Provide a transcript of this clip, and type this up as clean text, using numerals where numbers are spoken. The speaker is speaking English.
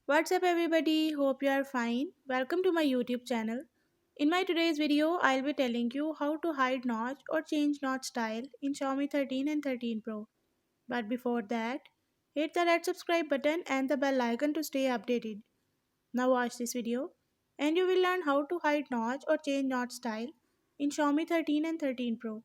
What's up everybody? Hope you are fine. Welcome to my YouTube channel. In my today's video, I'll be telling you how to hide notch or change notch style in Xiaomi 13 and 13 Pro. But before that, hit the red subscribe button and the bell icon to stay updated. Now watch this video and you will learn how to hide notch or change notch style in Xiaomi 13 and 13 Pro.